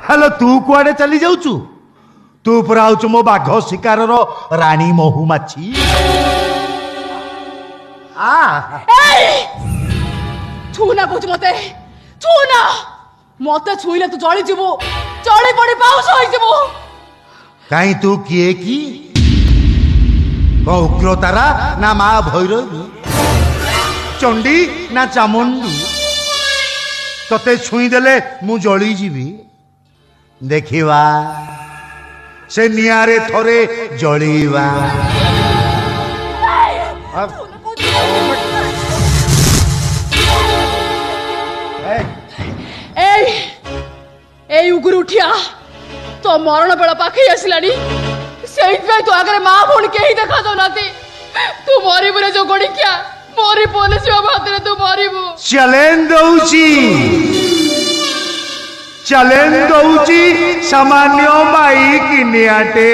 hello तू कुआडे चली जाऊचु तू पुरा आउचु मो बाघ शिकार राणी महुमाछी छूना कौच मते छूना मते छुईले तू जली जीवु जली पड़ी पाउस होई जीवु काई तू किए की उग्रतारा ना माँ भैरवी चंडी ना चामुंडी तते छुई देले मु जली जीवी देखिवा से नियारे थोरे जलीवा ए उगुर उठिया तो मरण बेला पाखे आसलानी तो आगे माँ भौणी कहीं देखा जाऊना तू मरबू रे जो गोड़ी क्या मरी पुलिस हाथ तू मरबू चैलेंज दौची सामान्य माई किनियाटे